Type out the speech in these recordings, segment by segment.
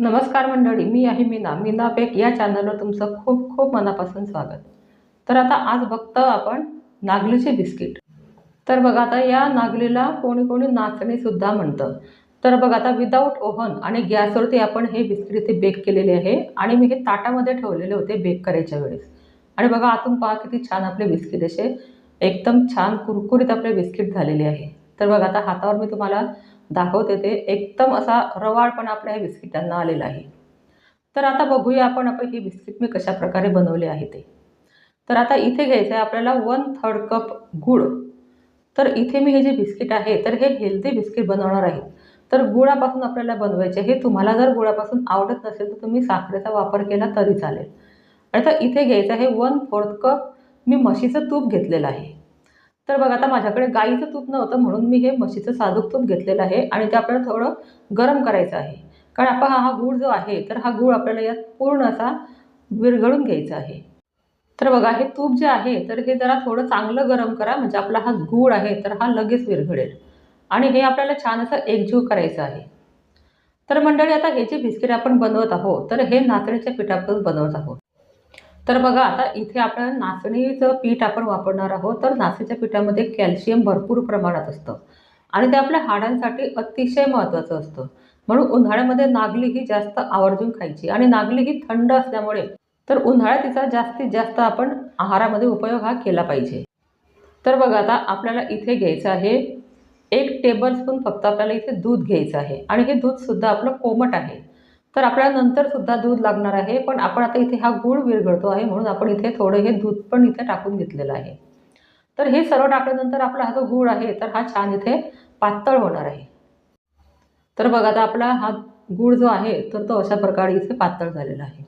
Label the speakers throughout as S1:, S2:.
S1: नमस्कार मंडळी, मी आहे मीना बेक या चॅनलवर तुमचं खूप खूप मनापासून स्वागत. तर आता आज बघतो आपण नागलीचे बिस्किट. तर बघा आता या नागलीला कोणी कोणी नाचणीसुद्धा म्हणतं. तर बघा आता विदाऊट ओव्हन आणि गॅसवरती आपण हे बिस्किट इथे बेक केलेले आहे आणि मी हे ताटामध्ये ठेवलेले होते बेक करायच्या वेळेस. आणि बघा आतून पहा किती छान आपले बिस्किट असे एकदम छान कुरकुरीत आपले बिस्किट झालेले आहे. तर बघा आता हातावर मी तुम्हाला दाखवते ते एकदम असा रवाळपणा आपल्या ह्या बिस्किटांना आलेला आहे. तर आता बघूया आपण हे बिस्किट मी कशाप्रकारे बनवले आहे ते. तर आता इथे घ्यायचं आहे आपल्याला 1/3 कप गूळ. तर इथे मी हे जे बिस्किट आहे तर हे हेल्दी बिस्किट बनवणार आहे. तर गुळापासून आपल्याला बनवायचे. हे तुम्हाला जर गुळापासून आवडत नसेल तर तुम्ही साखरेचा वापर केला तरी चालेल. आता इथे घ्यायचं आहे 1/4 कप मी म्हशीचं तूप घेतलेलं आहे. तर बघा आता माझ्याकडे गाईचं तूप नव्हतं म्हणून मी हे म्हशीचं साजूक तूप घेतलेलं आहे आणि ते आपल्याला थोडं गरम करायचं आहे. कारण आपण हा गूळ जो आहे तर हा गूळ आपल्याला यात पूर्ण असा विरघळून घ्यायचा आहे. तर बघा हे तूप जे आहे तर हे जरा थोडं चांगलं गरम करा म्हणजे आपला हा गूळ आहे तर हा लगेच विरघळेल आणि हे आपल्याला छान असं एकजीव करायचं आहे. तर मंडळी आता हे जे बिस्किट आपण बनवत आहोत तर हे नाचणीच्या पिठापासून बनवत आहोत. तर बघा आता इथे आपण नाचणीचं पीठ आपण वापरणार आहोत. तर नाचणीच्या पिठामध्ये कॅल्शियम भरपूर प्रमाणात असतं आणि ते आपल्या हाडांसाठी अतिशय महत्त्वाचं असतं. म्हणून उन्हाळ्यामध्ये नागली ही जास्त आवर्जून खायची आणि नागली ही थंड असल्यामुळे तर उन्हाळ्यात तिचा जास्तीत जास्त आपण आहारामध्ये उपयोग हा केला पाहिजे. तर बघा आता आपल्याला इथे घ्यायचं आहे 1 टेबलस्पून फक्त आपल्याला इथे दूध घ्यायचं आहे आणि हे दूधसुद्धा आपलं कोमट आहे. तर आपल्याला नंतरसुद्धा दूध लागणार आहे, पण आपण आता इथे हा गूळ विरघळतो आहे म्हणून आपण इथे थोडं हे दूध पण इथे टाकून घेतलेलं आहे. तर हे सर्व टाकल्यानंतर आपला हा जो गूळ आहे तर हा छान इथे पातळ होणार आहे. तर बघा आता आपला हा गूळ जो आहे तर तो अशा प्रकारे इथे पातळ झालेला आहे.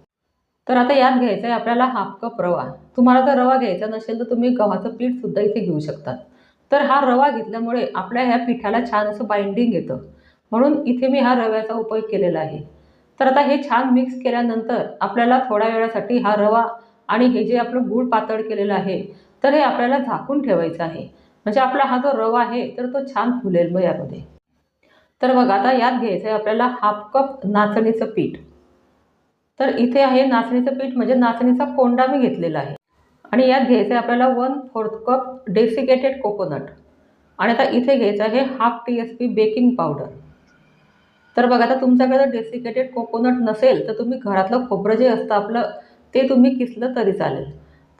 S1: तर आता यात घ्यायचं आहे आपल्याला 1/2 कप रवा. तुम्हाला जर रवा घ्यायचा नसेल तर तुम्ही गव्हाचं पीठसुद्धा इथे घेऊ शकता. तर हा रवा घेतल्यामुळे आपल्या ह्या पिठाला छान असं बाइंडिंग येतं. म्हणून इथे मी हा रव्याचा उपयोग केलेला आहे. तर आता हे छान मिक्स केल्यानंतर आपल्याला थोड्या वेळासाठी हा रवा आणि हे जे आपलं गूळ पातळ केलेलं आहे तर हे आपल्याला झाकून ठेवायचं आहे. म्हणजे आपला हा जो रवा आहे तर तो छान फुलेल मग यामध्ये. तर बघा आता यात घ्यायचं आहे आपल्याला 1/2 कप नाचणीचं पीठ. तर इथे आहे नाचणीचं पीठ म्हणजे नाचणीचा कोंडा मी घेतलेला आहे आणि यात घ्यायचं आहे आपल्याला 1/4 कप डेसिकेटेड कोकोनट आणि आता इथे घ्यायचं आहे 1/2 टीएसपी बेकिंग पावडर. तर बघा आता तुमच्याकडे डेसिकेटेड कोकोनट नसेल तर तुम्ही घरातलं खोबरं जे असतं आपलं ते तुम्ही किसलं तरी चालेल.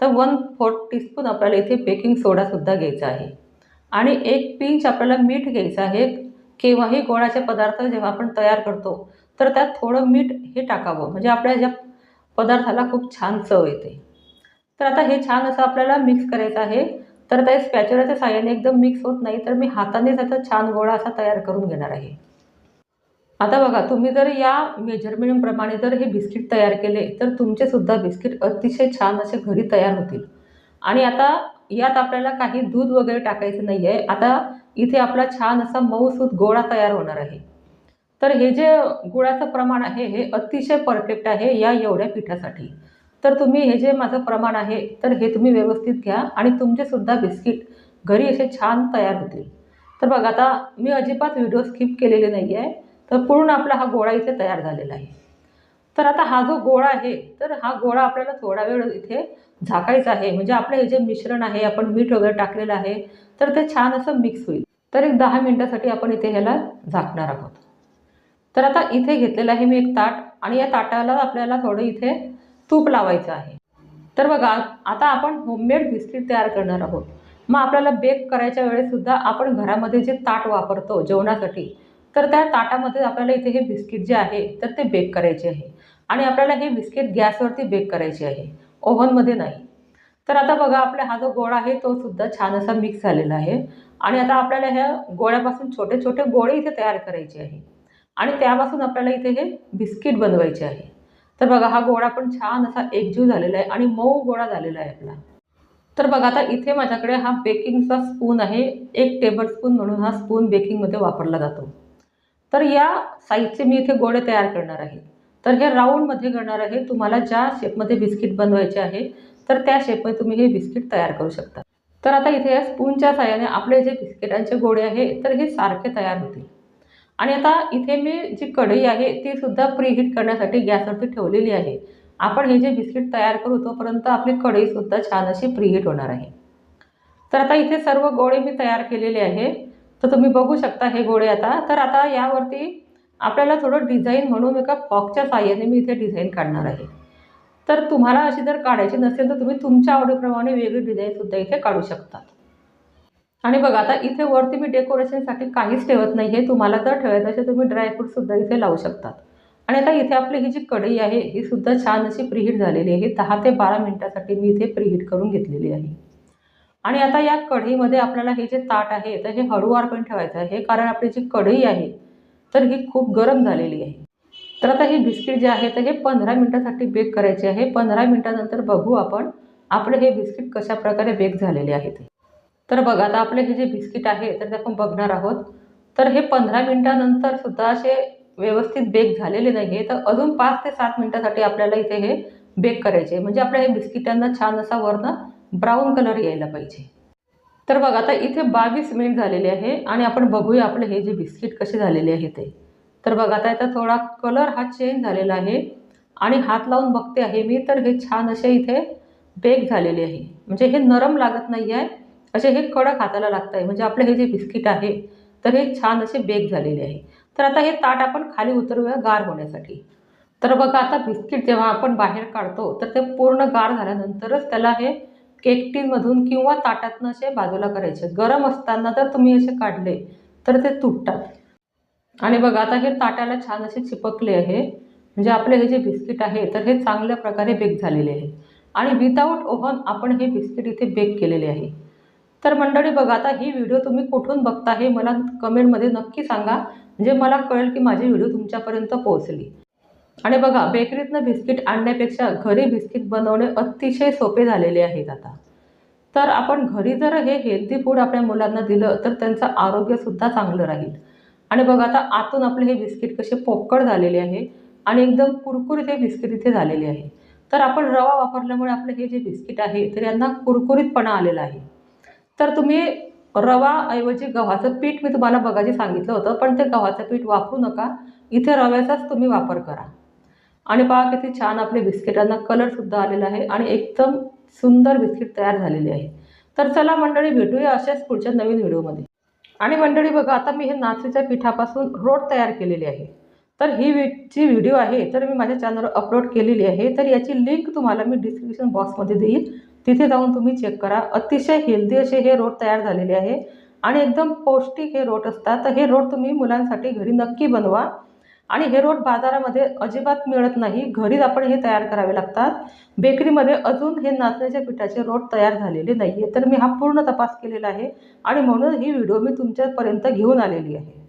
S1: तर 1/4 टीस्पून आपल्याला इथे बेकिंग सोडासुद्धा घ्यायचा आहे आणि 1 पिंच आपल्याला मीठ घ्यायचं आहे. केव्हाही गोडाचे पदार्थ जेव्हा आपण तयार करतो तर त्यात थोडं मीठ हे टाकावं म्हणजे आपल्या ज्या पदार्थाला खूप छान चव येते. तर आता हे छान असं आपल्याला मिक्स करायचं आहे. तर त्या स्पॅच्युलाच्या साहाय्याने एकदम मिक्स होत नाही तर मी हातानेच त्याचा छान गोळा असा तयार करून घेणार आहे. आता बघा तुम्ही जर या मेजरमेंटप्रमाणे जर हे बिस्किट तयार केले तर तुमचे सुद्धा बिस्किट अतिशय छान असे घरी तयार होतील. आणि आता यात आपल्याला काही दूध वगैरे टाकायचं नाही आहे. आता इथे आपला छान असा मऊसूत गोळा तयार होणार आहे. तर हे जे गुळाचं प्रमाण आहे हे अतिशय परफेक्ट आहे या एवढ्या पिठासाठी. तर तुम्ही हे जे माझं प्रमाण आहे तर हे तुम्ही व्यवस्थित घ्या आणि तुमचेसुद्धा बिस्किट घरी असे छान तयार होतील. तर बघा आता मी अजिबात व्हिडिओ स्किप केलेले नाही आहे. तर पूर्ण आपला हा गोळा इथे तयार झालेला आहे. तर आता हा जो गोळा आहे तर हा गोळा आपल्याला थोडा वेळ इथे झाकायचा आहे म्हणजे आपलं हे जे मिश्रण आहे आपण मीठ वगैरे टाकलेलं आहे तर ते छान असं मिक्स होईल. तर एक 10 मिनिटासाठी आपण इथे ह्याला झाकणार आहोत. तर आता इथे घेतलेलं आहे मी एक ताट आणि या ताटाला आपल्याला थोडं इथे तूप लावायचं आहे. तर बघा आता आपण होममेड बिस्किट तयार करणार आहोत. मग आपल्याला बेक करायच्या वेळेससुद्धा आपण घरामध्ये जे ताट वापरतो जेवणासाठी तर त्या ताटामध्ये आपल्याला इथे हे बिस्किट जे आहे तर ते बेक करायचे आहे आणि आपल्याला हे बिस्किट गॅसवरती बेक करायचे आहे, ओव्हनमध्ये नाही. तर आता बघा आपला हा जो गोळा आहे तो सुद्धा छान असा मिक्स झालेला आहे आणि आता आपल्याला ह्या गोळ्यापासून छोटे छोटे गोळे इथे तयार करायचे आहे आणि त्यापासून आपल्याला इथे हे बिस्किट बनवायचे आहे. तर बघा हा गोळा पण छान असा एकजीव झालेला आहे आणि मऊ गोळा झालेला आहे आपला. तर बघा आता इथे माझ्याकडे हा बेकिंगचा स्पून आहे. 1 टेबलस्पून म्हणून हा स्पून बेकिंगमध्ये वापरला जातो. तर या साइजचे मी इथे गोळे तयार करणार आहे. तर हे राऊंडमध्ये करणार आहे. तुम्हाला ज्या शेपमध्ये बिस्किट बनवायचे आहे तर त्या शेपमध्ये तुम्ही हे बिस्किट तयार करू शकता. तर आता इथे या स्पूनच्या साहाय्याने आपले जे बिस्किटांचे गोळे आहे तर हे सारखे तयार होतील. आणि आता इथे मी जी कढई आहे ती सुद्धा प्रीहीट करण्यासाठी गॅसवरती ठेवलेली आहे. आपण हे जे बिस्किट तयार करू तोपर्यंत आपली कढईसुद्धा छान अशी प्रीहीट होणार आहे. तर आता इथे सर्व गोळे मी तयार केलेले आहे. तर तुम्ही बघू शकता हे गोळे आता. तर आता यावरती आपल्याला थोडं डिझाईन म्हणून एका फॉकच्या साहाय्याने मी इथे डिझाईन काढणार आहे. तर तुम्हाला अशी जर काढायची नसेल तर तुम्ही तुमच्या आवडीप्रमाणे वेगळी डिझाईनसुद्धा इथे काढू शकता. आणि बघा आता इथे वरती मी डेकोरेशनसाठी काहीच ठेवत नाही आहे. तुम्हाला जर ठेवायचं असेल तुम्ही ड्रायफ्रूटसुद्धा इथे लावू शकतात. आणि आता इथे आपली ही जी कढई आहे ही सुद्धा छान अशी प्रीहीट झालेली आहे. 10 ते 12 मिनिटासाठी मी इथे प्रीहीट करून घेतलेली आहे. आणि आता या कढईमध्ये आपल्याला हे जे ताट आहे तर हे हळूवारपणे ठेवायचं आहे, कारण आपली जी कढई आहे तर ही खूप गरम झालेली आहे. तर आता हे बिस्किट जे आहे तर हे 15 मिनिटासाठी बेक करायचे आहे. 15 मिनिटानंतर बघू आपण आपले हे बिस्किट कशा प्रकारे बेक झालेले आहे ते. तर बघा आता आपले हे जे बिस्किट आहे तर ते आपण बघणार आहोत. तर हे 15 मिनिटानंतर सुद्धा असे व्यवस्थित बेक झालेले नाही आहे. तर अजून 5 ते 7 मिनिटासाठी आपल्याला इथे हे बेक करायचे आहे. म्हणजे आपल्या हे बिस्किटांना छान असा वरनं ब्राऊन कलर यायला पाहिजे. तर बघा आता इथे 22 मिनिट झालेले आहे आणि आपण बघूया आपले हे जे बिस्किट कसे झालेले आहे ते. तर बघा आता याचा थोडा कलर हा चेंज झालेला आहे आणि हात लावून बघते आहे मी, तर हे छान असे इथे बेक झालेले आहे. म्हणजे हे नरम लागत नाही आहे, असे हे कडक हाताला लागत आहे. म्हणजे आपले हे जे बिस्किट आहे तर हे छान असे बेक झालेले आहे. तर आता हे ताट आपण खाली उतरूया गार होण्यासाठी. तर बघा आता बिस्किट जेव्हा आपण बाहेर काढतो तर ते पूर्ण गार झाल्यानंतरच त्याला हे केक टीनमधून किंवा ताटातनं असे बाजूला करायचे. गरम असताना जर तुम्ही असे काढले तर ते तुटतात. आणि बघा आता हे ताटाला छान असे चिपकले आहे. म्हणजे आपले हे जे बिस्किट आहे तर हे चांगल्या प्रकारे बेक झालेले आहे. आणि विदाऊट ओव्हन आपण हे बिस्किट इथे बेक केलेले आहे. तर मंडळी बघा आता ही व्हिडिओ तुम्ही कुठून बघता हे मला कमेंटमध्ये नक्की सांगा. म्हणजे मला कळेल की माझी व्हिडिओ तुमच्यापर्यंत पोहोचली. आणि बघा बेकरीतनं बिस्किट आणण्यापेक्षा घरी बिस्किट बनवणे अतिशय सोपे झालेले आहेत आता. तर आपण घरी जर हे हेल्दी फूड आपल्या मुलांना दिलं तर त्यांचं आरोग्यसुद्धा चांगलं राहील. आणि बघा आता आतून आपले हे बिस्किट कसे पोकळ झालेले आहे आणि एकदम कुरकुरीत हे बिस्किट इथे झालेले आहे. तर आपण रवा वापरल्यामुळे आपले हे जे बिस्किट आहे तर यांना कुरकुरीतपणा आलेला आहे. तर तुम्ही रवाऐवजी गव्हाचं पीठ मी तुम्हाला बघायचे सांगितलं होतं, पण ते गव्हाचं पीठ वापरू नका. इथे रव्याचाच तुम्ही वापर करा. आणि पहा किती छान आपले बिस्किटांना कलरसुद्धा आलेला आहे आणि एकदम सुंदर बिस्किट तयार झालेले आहे. तर चला मंडळी भेटूया अशाच पुढच्या नवीन व्हिडिओमध्ये. आणि मंडळी बघा आता मी हे नाचणीच्या पिठापासून रोट तयार केलेली आहे. तर ही जी व्हिडिओ आहे तर मी माझ्या चॅनलवर अपलोड केलेली आहे. तर याची लिंक तुम्हाला मी डिस्क्रिप्शन बॉक्समध्ये देईन. तिथे जाऊन तुम्ही चेक करा. अतिशय हेल्दी असे हे रोट तयार झालेले आहे आणि एकदम पौष्टिक हे रोट असतात. तर हे रोट तुम्ही मुलांसाठी घरी नक्की बनवा. आणि हे रोट बाजारामध्ये अजिबात मिळत नाही. घरीच आपण हे तयार करावे लागतात. बेकरीमध्ये अजून हे नाचण्याच्या पिठाचे रोट तयार झालेले नाही आहे. तर मी हा पूर्ण तपास केलेला आहे आणि म्हणून ही व्हिडिओ मी तुमच्यापर्यंत घेऊन आलेली आहे.